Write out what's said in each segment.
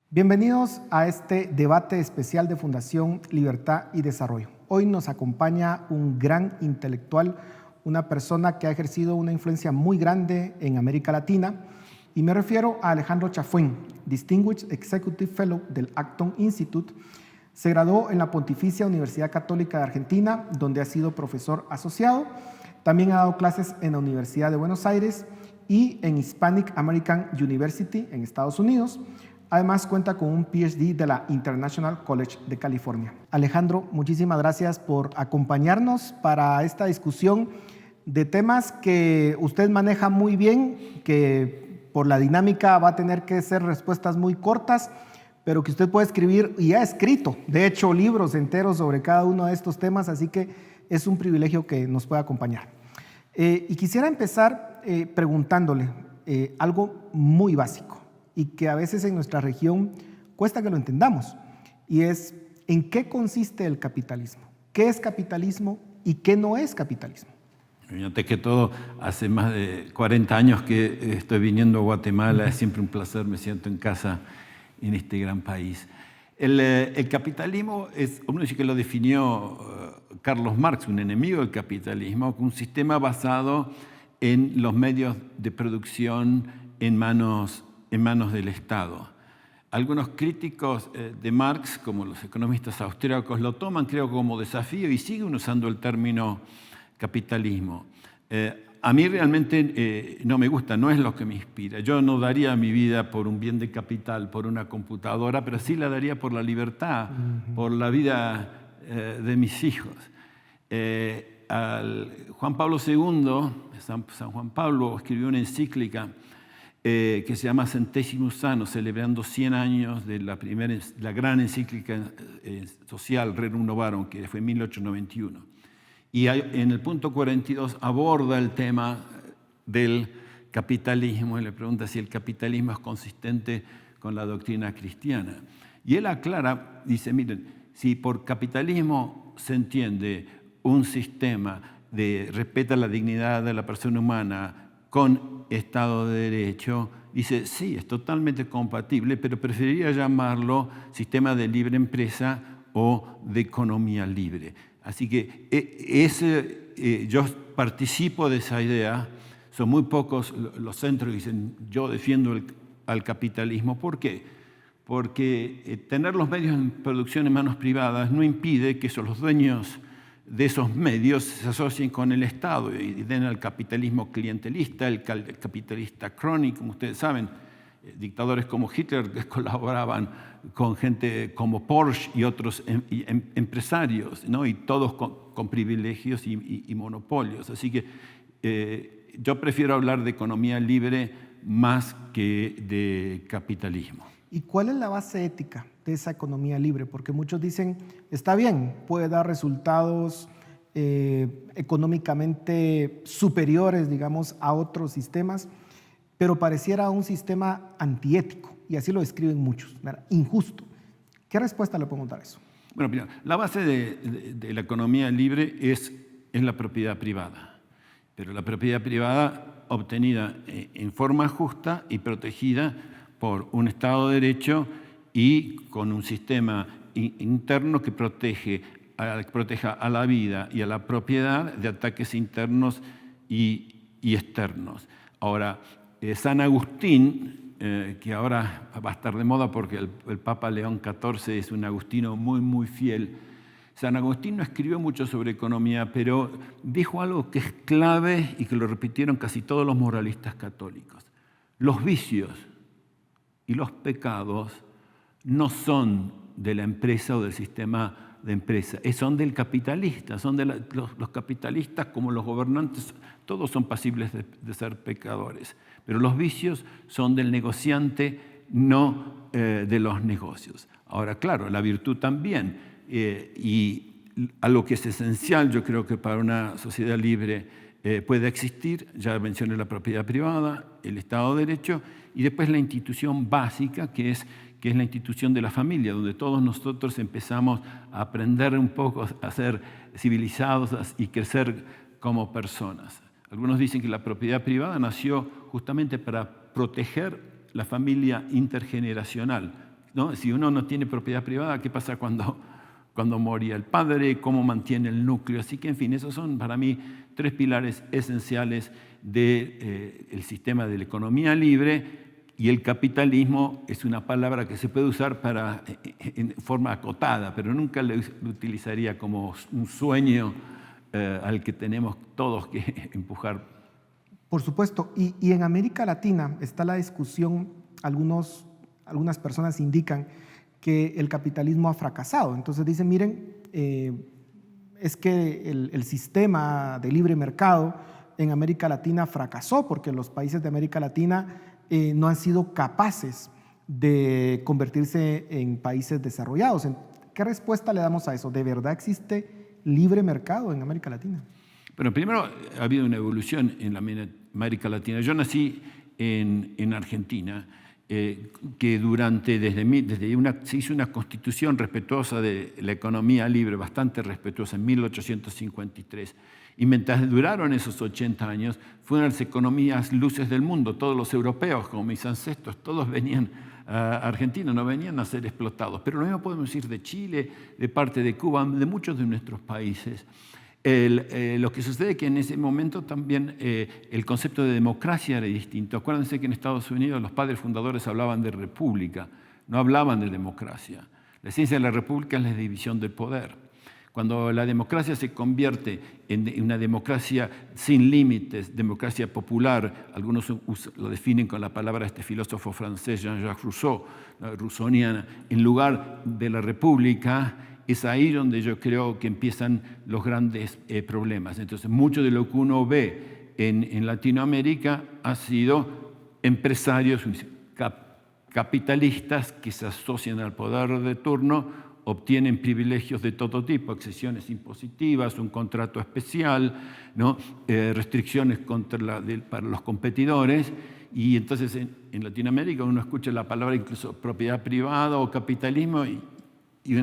Bienvenidos a este debate especial de Fundación Libertad y Desarrollo. Hoy nos acompaña un gran intelectual, una persona que ha ejercido una influencia muy grande en América Latina, y me refiero a Alejandro Chafuen, Distinguished Executive Fellow del Acton Institute. Se graduó en la Pontificia Universidad Católica de Argentina, donde ha sido profesor asociado. También ha dado clases en la Universidad de Buenos Aires y en Hispanic American University en Estados Unidos. Además, cuenta con un PhD de la International College de California. Alejandro, muchísimas gracias por acompañarnos para esta discusión de temas que usted maneja muy bien, que por la dinámica va a tener que ser respuestas muy cortas, pero que usted puede escribir y ha escrito, de hecho, libros enteros sobre cada uno de estos temas, así que es un privilegio que nos pueda acompañar. Y quisiera empezar preguntándole algo muy básico y que a veces en nuestra región cuesta que lo entendamos, y es ¿en qué consiste el capitalismo? ¿Qué es capitalismo y qué no es capitalismo? Antes que todo, hace más de 40 años que estoy viniendo a Guatemala, es siempre un placer, me siento en casa en este gran país. El capitalismo, uno dice que lo definió Carlos Marx, un enemigo del capitalismo, un sistema basado en los medios de producción en manos del Estado. Algunos críticos de Marx, como los economistas austríacos, lo toman, creo, como desafío y siguen usando el término capitalismo. A mí realmente no me gusta, no es lo que me inspira. Yo no daría mi vida por un bien de capital, por una computadora, pero sí la daría por la libertad, por la vida de mis hijos. Juan Pablo II, San Juan Pablo, escribió una encíclica que se llama Centesimus Annus, celebrando 100 años de la gran encíclica social Rerum Novarum, que fue en 1891. Y en el punto 42 aborda el tema del capitalismo y le pregunta si el capitalismo es consistente con la doctrina cristiana. Y él aclara, dice, miren, si por capitalismo se entiende un sistema de respeta la dignidad de la persona humana con Estado de Derecho, dice, sí, es totalmente compatible, pero preferiría llamarlo sistema de libre empresa o de economía libre. Así que yo participo de esa idea. Son muy pocos los centros que dicen, yo defiendo al capitalismo. ¿Por qué? Porque tener los medios de producción en manos privadas no impide que los dueños de esos medios se asocien con el Estado y den al capitalismo clientelista, el capitalista crónico, como ustedes saben, dictadores como Hitler que colaboraban con gente como Porsche y otros empresarios, ¿no? Y todos con privilegios y monopolios. Así que yo prefiero hablar de economía libre más que de capitalismo. ¿Y cuál es la base ética de esa economía libre? Porque muchos dicen, está bien, puede dar resultados económicamente superiores, digamos, a otros sistemas, pero pareciera un sistema antiético, y así lo describen muchos, ¿verdad? Injusto. ¿Qué respuesta le podemos dar a eso? Bueno, mira, la base de la economía libre es la propiedad privada, pero la propiedad privada obtenida en forma justa y protegida por un Estado de Derecho y con un sistema interno que proteja a la vida y a la propiedad de ataques internos y externos. Ahora, San Agustín, que ahora va a estar de moda porque el Papa León XIV es un agustino muy, muy fiel. San Agustín no escribió mucho sobre economía, pero dijo algo que es clave y que lo repitieron casi todos los moralistas católicos. Los vicios y los pecados no son de la empresa o del sistema de empresa, son del capitalista, son de los capitalistas como los gobernantes, todos son pasibles de ser pecadores, pero los vicios son del negociante, no de los negocios. Ahora, claro, la virtud también, y algo que es esencial, yo creo que para una sociedad libre puede existir, ya mencioné la propiedad privada, el Estado de Derecho, y después la institución básica, que es la institución de la familia, donde todos nosotros empezamos a aprender un poco a ser civilizados y crecer como personas. Algunos dicen que la propiedad privada nació justamente para proteger la familia intergeneracional, ¿no? Si uno no tiene propiedad privada, ¿qué pasa cuando moría el padre? ¿Cómo mantiene el núcleo? Así que, en fin, esos son para mí 3 pilares esenciales del sistema de la economía libre. Y el capitalismo es una palabra que se puede usar en forma acotada, pero nunca lo utilizaría como un sueño al que tenemos todos que empujar. Por supuesto, y en América Latina está la discusión, algunas personas indican que el capitalismo ha fracasado. Entonces dicen, miren, es que el sistema de libre mercado en América Latina fracasó porque los países de América Latina no han sido capaces de convertirse en países desarrollados. ¿Qué respuesta le damos a eso? ¿De verdad existe libre mercado en América Latina? Bueno, primero ha habido una evolución en la América Latina. Yo nací en Argentina, que se hizo una constitución respetuosa de la economía libre, bastante respetuosa, en 1853. Y mientras duraron esos 80 años, fueron las economías luces del mundo. Todos los europeos, como mis ancestros, todos venían a Argentina, no venían a ser explotados. Pero lo mismo podemos decir de Chile, de parte de Cuba, de muchos de nuestros países. Lo que sucede es que en ese momento también el concepto de democracia era distinto. Acuérdense que en Estados Unidos los padres fundadores hablaban de república, no hablaban de democracia. La esencia de la república es la división del poder. Cuando la democracia se convierte en una democracia sin límites, democracia popular, algunos lo definen con la palabra de este filósofo francés Jean-Jacques Rousseau, rousseauiana, en lugar de la república, es ahí donde yo creo que empiezan los grandes problemas. Entonces, mucho de lo que uno ve en Latinoamérica ha sido empresarios capitalistas que se asocian al poder de turno, obtienen privilegios de todo tipo, exenciones impositivas, un contrato especial, ¿no? Restricciones para los competidores. Y entonces en Latinoamérica uno escucha la palabra incluso propiedad privada o capitalismo y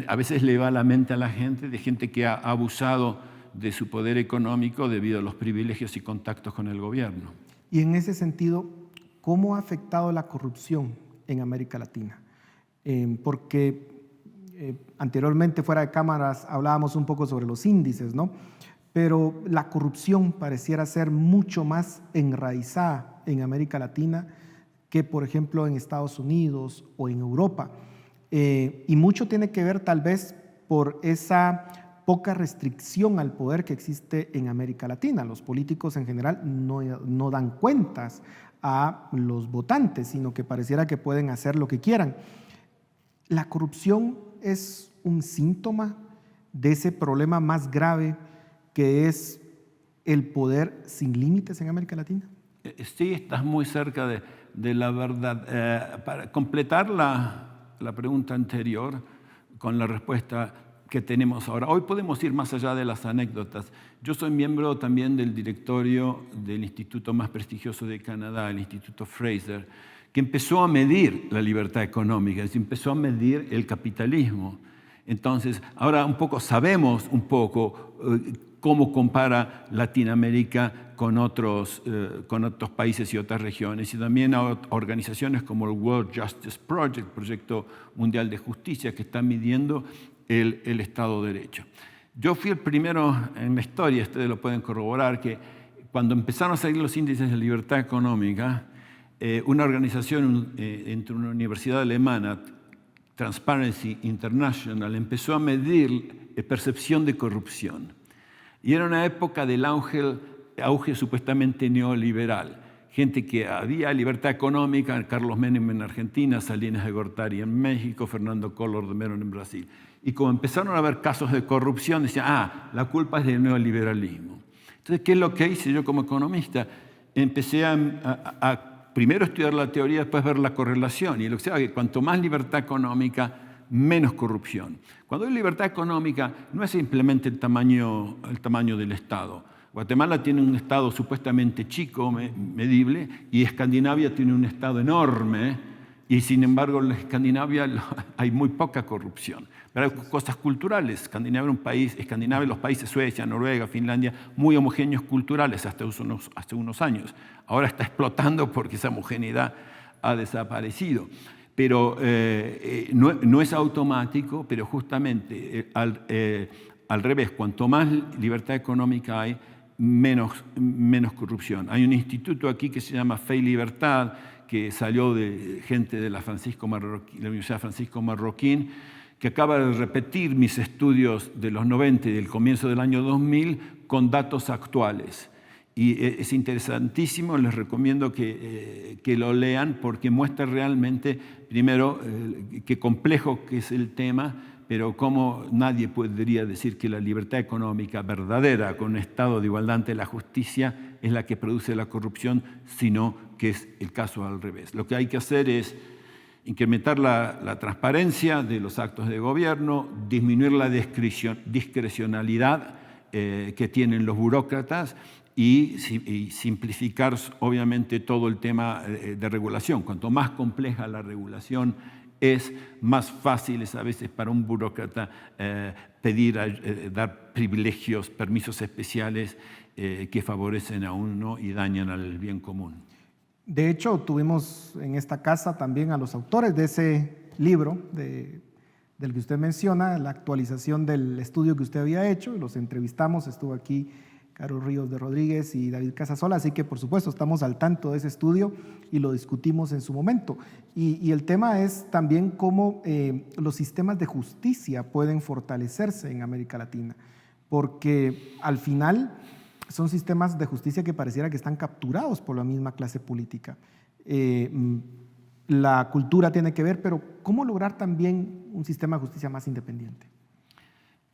a veces le va a la mente a la gente de gente que ha abusado de su poder económico debido a los privilegios y contactos con el gobierno. Y en ese sentido, ¿cómo ha afectado la corrupción en América Latina? Porque anteriormente, fuera de cámaras, hablábamos un poco sobre los índices, ¿no? Pero la corrupción pareciera ser mucho más enraizada en América Latina que, por ejemplo, en Estados Unidos o en Europa. Y mucho tiene que ver tal vez por esa poca restricción al poder que existe en América Latina. Los políticos en general no dan cuentas a los votantes, sino que pareciera que pueden hacer lo que quieran. La corrupción es un síntoma de ese problema más grave que es el poder sin límites en América Latina. Sí, estás muy cerca de la verdad. Para completar la pregunta anterior con la respuesta que tenemos ahora, hoy podemos ir más allá de las anécdotas. Yo soy miembro también del directorio del instituto más prestigioso de Canadá, el Instituto Fraser, que empezó a medir la libertad económica, es decir, empezó a medir el capitalismo. Entonces, ahora sabemos un poco cómo compara Latinoamérica con otros países y otras regiones, y también a organizaciones como el World Justice Project, Proyecto Mundial de Justicia, que están midiendo el Estado de Derecho. Yo fui el primero en la historia, ustedes lo pueden corroborar, que cuando empezaron a salir los índices de libertad económica, una organización entre una universidad alemana, Transparency International, empezó a medir percepción de corrupción. Y era una época del auge supuestamente neoliberal. Gente que había libertad económica, Carlos Menem en Argentina, Salinas de Gortari en México, Fernando Collor de Mello en Brasil. Y como empezaron a haber casos de corrupción, decían, la culpa es del neoliberalismo. Entonces, ¿qué es lo que hice yo como economista? Empecé a primero estudiar la teoría, después ver la correlación. Y lo que se ve es que cuanto más libertad económica, menos corrupción. Cuando hay libertad económica, no es simplemente el tamaño del Estado. Guatemala tiene un Estado supuestamente chico, medible, y Escandinavia tiene un Estado enorme, y sin embargo en Escandinavia hay muy poca corrupción. Pero hay cosas culturales. Escandinavia es un país, los países Suecia, Noruega, Finlandia, muy homogéneos culturales hasta unos años. Ahora está explotando porque esa homogeneidad ha desaparecido. Pero no es automático, pero justamente al revés, cuanto más libertad económica hay, menos corrupción. Hay un instituto aquí que se llama Fe y Libertad, que salió de gente de la Universidad Francisco Marroquín, que acaba de repetir mis estudios de los 90 y del comienzo del año 2000 con datos actuales. Y es interesantísimo, les recomiendo que lo lean porque muestra realmente, primero, qué complejo que es el tema, pero cómo nadie podría decir que la libertad económica verdadera, con un estado de igualdad ante la justicia, es la que produce la corrupción, sino que es el caso al revés. Lo que hay que hacer es incrementar la transparencia de los actos de gobierno, disminuir la discrecionalidad que tienen los burócratas y simplificar, obviamente, todo el tema de regulación. Cuanto más compleja la regulación es, más fácil es a veces para un burócrata dar privilegios, permisos especiales que favorecen a uno y dañan al bien común. De hecho, tuvimos en esta casa también a los autores de ese libro del que usted menciona, la actualización del estudio que usted había hecho. Los entrevistamos, estuvo aquí Carlos Ríos de Rodríguez y David Casasola, así que por supuesto estamos al tanto de ese estudio y lo discutimos en su momento. Y el tema es también cómo los sistemas de justicia pueden fortalecerse en América Latina, porque al final son sistemas de justicia que pareciera que están capturados por la misma clase política. La cultura tiene que ver, pero ¿cómo lograr también un sistema de justicia más independiente?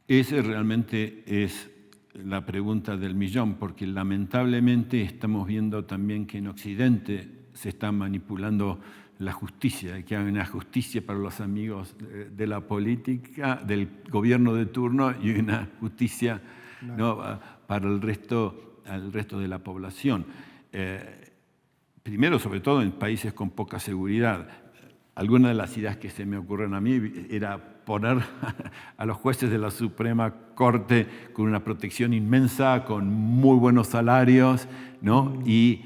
Ese realmente es la pregunta del millón, porque lamentablemente estamos viendo también que en Occidente se está manipulando la justicia, que hay una justicia para los amigos de la política, del gobierno de turno, y una justicia, ¿no?, para el resto de la población. Primero, sobre todo en países con poca seguridad. Algunas de las ideas que se me ocurren a mí era poner a los jueces de la Suprema Corte con una protección inmensa, con muy buenos salarios, ¿no? Y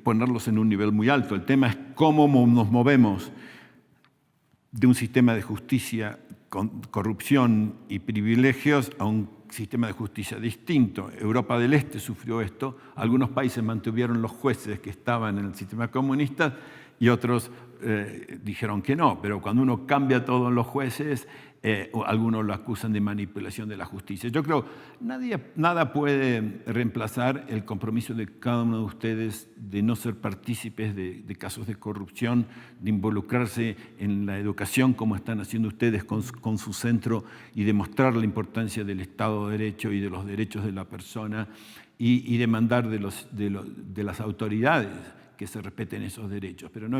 ponerlos en un nivel muy alto. El tema es cómo nos movemos de un sistema de justicia con corrupción y privilegios a un sistema de justicia distinto. Europa del Este sufrió esto. Algunos países mantuvieron los jueces que estaban en el sistema comunista y otros dijeron que no. Pero cuando uno cambia todos los jueces, algunos lo acusan de manipulación de la justicia. Yo creo que nada puede reemplazar el compromiso de cada uno de ustedes de no ser partícipes de casos de corrupción, de involucrarse en la educación como están haciendo ustedes con su centro y demostrar la importancia del Estado de Derecho y de los derechos de la persona y demandar de las autoridades que se respeten esos derechos. Pero no,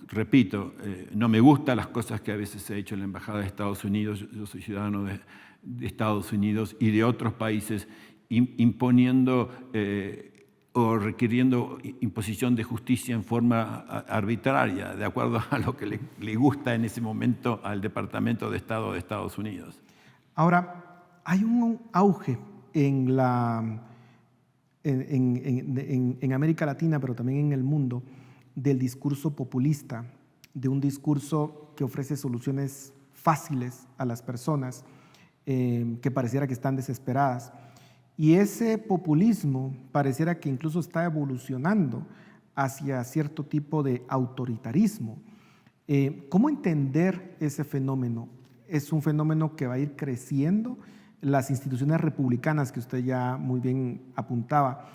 repito, no me gustan las cosas que a veces se ha hecho en la Embajada de Estados Unidos. Yo soy ciudadano de Estados Unidos y de otros países imponiendo o requiriendo imposición de justicia en forma arbitraria, de acuerdo a lo que le gusta en ese momento al Departamento de Estado de Estados Unidos. Ahora, hay un auge en América Latina, pero también en el mundo, del discurso populista, de un discurso que ofrece soluciones fáciles a las personas que pareciera que están desesperadas. Y ese populismo pareciera que incluso está evolucionando hacia cierto tipo de autoritarismo. ¿Cómo entender ese fenómeno? ¿Es un fenómeno que va a ir creciendo? Las instituciones republicanas que usted ya muy bien apuntaba,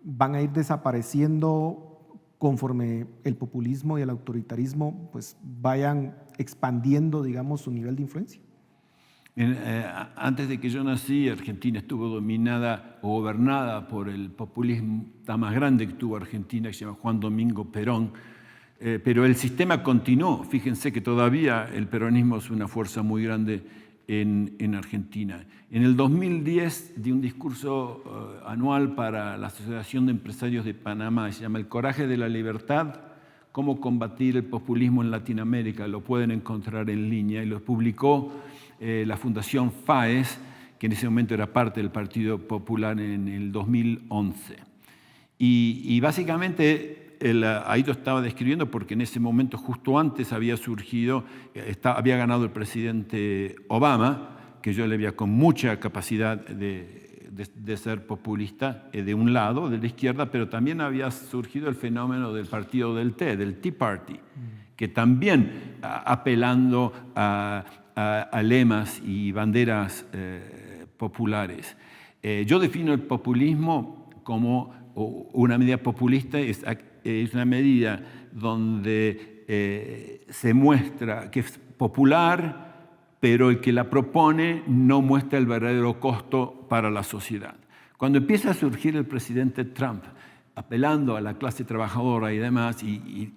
¿van a ir desapareciendo conforme el populismo y el autoritarismo pues vayan expandiendo, digamos, su nivel de influencia? Antes de que yo nací, Argentina estuvo dominada o gobernada por el populista más grande que tuvo Argentina, que se llama Juan Domingo Perón, pero el sistema continuó. Fíjense que todavía el peronismo es una fuerza muy grande en Argentina. En el 2010 di un discurso anual para la Asociación de Empresarios de Panamá, se llama El coraje de la libertad, cómo combatir el populismo en Latinoamérica. Lo pueden encontrar en línea y lo publicó la Fundación FAES, que en ese momento era parte del Partido Popular en el 2011. Y básicamente ahí lo estaba describiendo porque en ese momento, justo antes, había surgido, había ganado el presidente Obama, que yo le veía con mucha capacidad de ser populista de un lado, de la izquierda, pero también había surgido el fenómeno del partido del Tea Party, que también apelando a lemas y banderas populares. Yo defino el populismo como una medida populista, es una medida donde se muestra que es popular, pero el que la propone no muestra el verdadero costo para la sociedad. Cuando empieza a surgir el presidente Trump apelando a la clase trabajadora y demás, y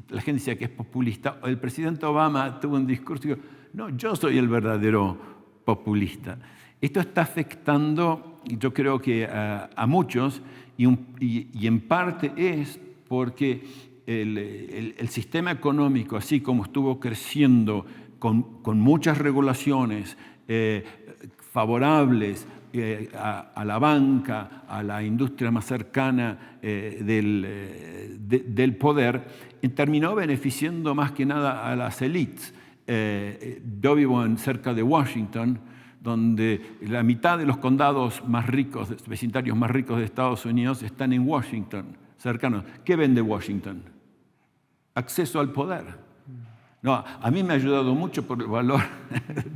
la gente decía que es populista, el presidente Obama tuvo un discurso y dijo, no, yo soy el verdadero populista. Esto está afectando, yo creo que a muchos, y en parte es porque el sistema económico, así como estuvo creciendo con muchas regulaciones favorables a la banca, a la industria más cercana del poder, terminó beneficiando más que nada a las élites. Yo vivo cerca de Washington, donde la mitad de los condados más ricos, vecindarios más ricos de Estados Unidos están en Washington, cercanos. ¿Qué vende Washington? Acceso al poder. No, a mí me ha ayudado mucho por el valor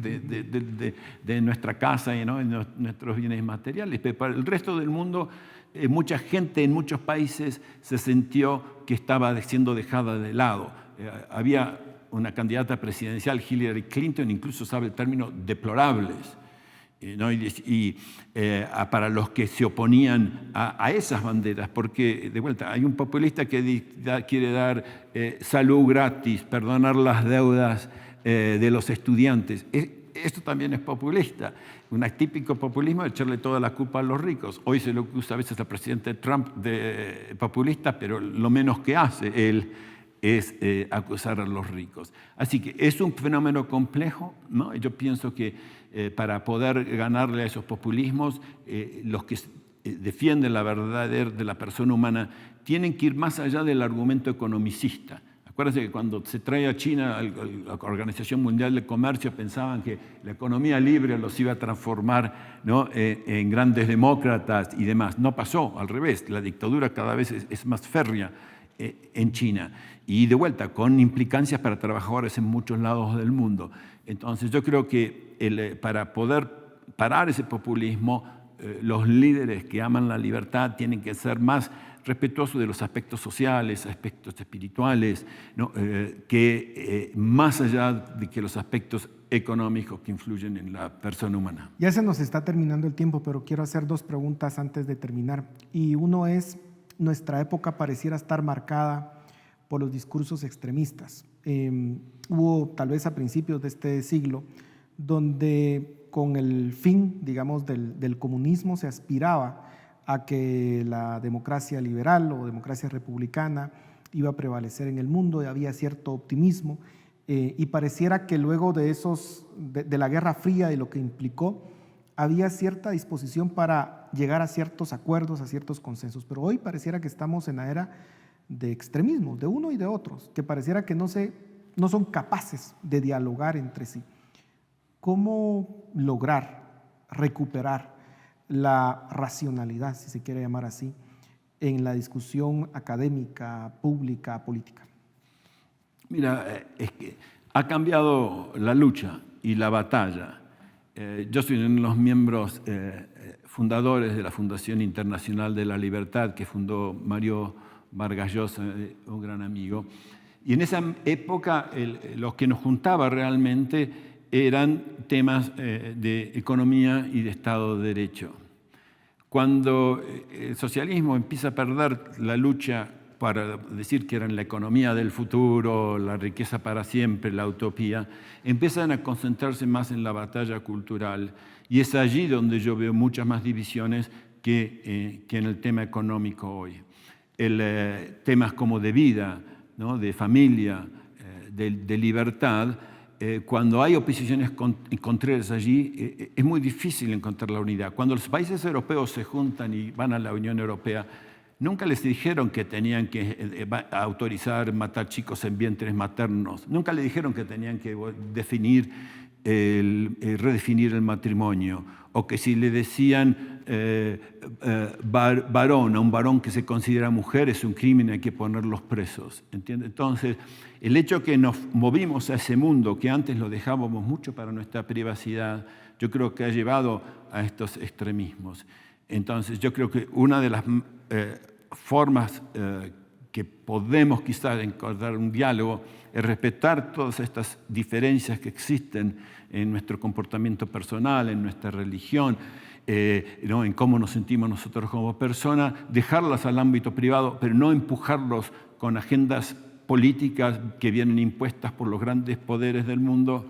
de nuestra casa y ¿no? nuestros bienes materiales, pero para el resto del mundo, mucha gente en muchos países se sintió que estaba siendo dejada de lado. Había una candidata presidencial, Hillary Clinton, incluso sabe el término deplorables, ¿no? Para los que se oponían a esas banderas, porque de vuelta hay un populista que quiere dar salud gratis, perdonar las deudas de los estudiantes. Esto también es populista. Un típico populismo es echarle toda la culpa a los ricos. Hoy se lo usa a veces al presidente Trump de populista, pero lo menos que hace él es acusar a los ricos. Así que es un fenómeno complejo, ¿no? Yo pienso que para poder ganarle a esos populismos, los que defienden la verdad de la persona humana tienen que ir más allá del argumento economicista. Acuérdense que cuando se trae a China a la Organización Mundial del Comercio pensaban que la economía libre los iba a transformar, ¿no? en grandes demócratas y demás. No pasó, al revés. La dictadura cada vez es más férrea en China y de vuelta con implicancias para trabajadores en muchos lados del mundo. Entonces yo creo que para poder parar ese populismo, los líderes que aman la libertad tienen que ser más respetuosos de los aspectos sociales, aspectos espirituales, ¿no? Que más allá de que los aspectos económicos que influyen en la persona humana. Ya se nos está terminando el tiempo, pero quiero hacer dos preguntas antes de terminar. Y uno es, nuestra época pareciera estar marcada por los discursos extremistas. Hubo tal vez a principios de este siglo donde con el fin, digamos, del comunismo se aspiraba a que la democracia liberal o democracia republicana iba a prevalecer en el mundo y había cierto optimismo y pareciera que luego de la Guerra Fría y lo que implicó, había cierta disposición para llegar a ciertos acuerdos, a ciertos consensos, pero hoy pareciera que estamos en la era de extremismo, de uno y de otros, que pareciera que no son capaces de dialogar entre sí. ¿Cómo lograr recuperar la racionalidad, si se quiere llamar así, en la discusión académica, pública, política? Mira, es que ha cambiado la lucha y la batalla. Yo soy uno de los miembros fundadores de la Fundación Internacional de la Libertad que fundó Mario Vargas Llosa, un gran amigo. Y en esa época lo que nos juntaba realmente eran temas de economía y de Estado de Derecho. Cuando el socialismo empieza a perder la lucha para decir que eran la economía del futuro, la riqueza para siempre, la utopía, empiezan a concentrarse más en la batalla cultural. Y es allí donde yo veo muchas más divisiones que en el tema económico hoy. Temas como de vida, ¿no? De familia, de libertad, cuando hay oposiciones contrarias allí, es muy difícil encontrar la unidad. Cuando los países europeos se juntan y van a la Unión Europea, Nunca les dijeron que tenían que autorizar matar chicos en vientres maternos. Nunca les dijeron que tenían que redefinir el matrimonio. O que si le decían varón a un varón que se considera mujer es un crimen, hay que ponerlos presos. ¿Entiende? Entonces, el hecho que nos movimos a ese mundo que antes lo dejábamos mucho para nuestra privacidad, yo creo que ha llevado a estos extremismos. Entonces, yo creo que una de las formas que podemos quizás encontrar un diálogo es respetar todas estas diferencias que existen en nuestro comportamiento personal, en nuestra religión, ¿no? En cómo nos sentimos nosotros como personas, dejarlas al ámbito privado, pero no empujarlos con agendas políticas que vienen impuestas por los grandes poderes del mundo,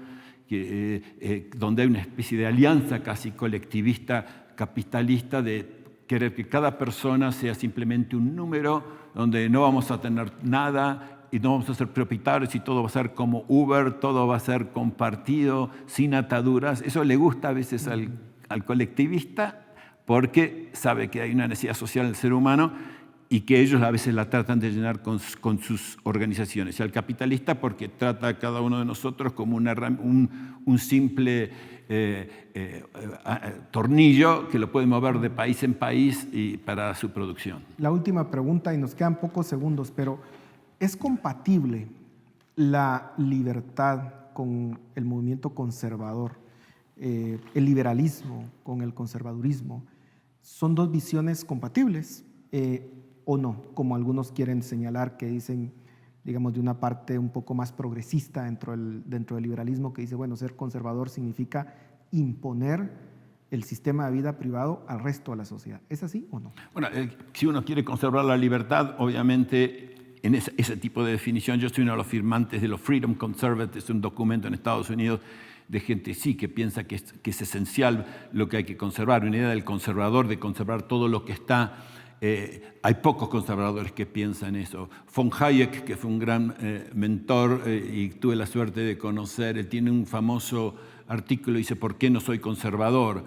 donde hay una especie de alianza casi colectivista, capitalista, de querer que cada persona sea simplemente un número, donde no vamos a tener nada y no vamos a ser propietarios y todo va a ser como Uber, todo va a ser compartido, sin ataduras. Eso le gusta a veces al colectivista porque sabe que hay una necesidad social del ser humano y que ellos a veces la tratan de llenar con sus organizaciones. Y al capitalista porque trata a cada uno de nosotros como un simple tornillo que lo puede mover de país en país y para su producción. La última pregunta, y nos quedan pocos segundos, pero ¿es compatible la libertad con el movimiento conservador? El liberalismo con el conservadurismo. ¿Son dos visiones compatibles o no? Como algunos quieren señalar, que dicen, digamos, de una parte un poco más progresista dentro del liberalismo, que dice, bueno, ser conservador significa imponer el sistema de vida privado al resto de la sociedad. ¿Es así o no? Bueno, si uno quiere conservar la libertad, obviamente, en ese tipo de definición, yo soy uno de los firmantes de los Freedom Conservatives, un documento en Estados Unidos de gente sí que piensa que es esencial lo que hay que conservar, una idea del conservador, de conservar todo lo que está. Hay pocos conservadores que piensan eso. Von Hayek, que fue un gran mentor y tuve la suerte de conocer, él tiene un famoso artículo, dice, ¿por qué no soy conservador?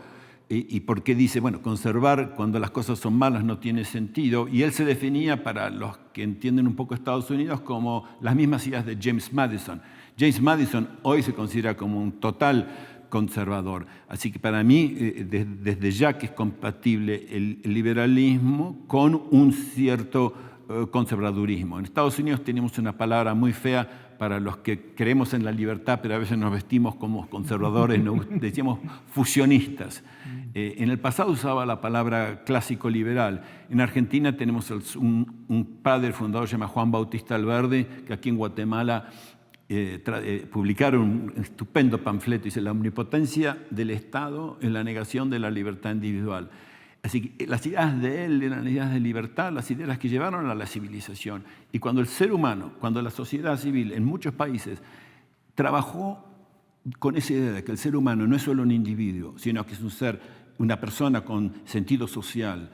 Y por qué dice, bueno, conservar cuando las cosas son malas no tiene sentido. Y él se definía, para los que entienden un poco Estados Unidos, como las mismas ideas de James Madison. James Madison hoy se considera como un total conservador. Así que para mí, desde ya que es compatible el liberalismo con un cierto conservadurismo. En Estados Unidos tenemos una palabra muy fea para los que creemos en la libertad, pero a veces nos vestimos como conservadores, nos decíamos fusionistas. En el pasado usaba la palabra clásico liberal. En Argentina tenemos un padre fundador llamado Juan Bautista Alberdi, que aquí en Guatemala publicaron un estupendo panfleto, dice, la omnipotencia del Estado en la negación de la libertad individual. Así que las ideas de él eran ideas de libertad, las ideas que llevaron a la civilización. Y cuando el ser humano, cuando la sociedad civil en muchos países trabajó con esa idea de que el ser humano no es solo un individuo, sino que es un ser, una persona con sentido social,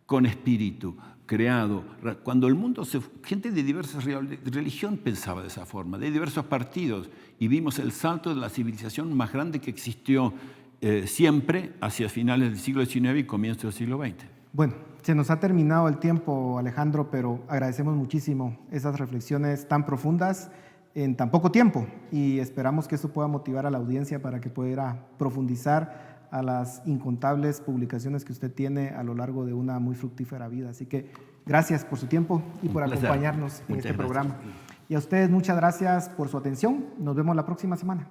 con espíritu, creado. Cuando el mundo gente de diversas religiones pensaba de esa forma, de diversos partidos, y vimos el salto de la civilización más grande que existió siempre hacia finales del siglo XIX y comienzos del siglo XX. Bueno, se nos ha terminado el tiempo, Alejandro, pero agradecemos muchísimo esas reflexiones tan profundas en tan poco tiempo y esperamos que esto pueda motivar a la audiencia para que pueda profundizar a las incontables publicaciones que usted tiene a lo largo de una muy fructífera vida. Así que gracias por su tiempo y por acompañarnos en este programa. Y a ustedes muchas gracias por su atención. Nos vemos la próxima semana.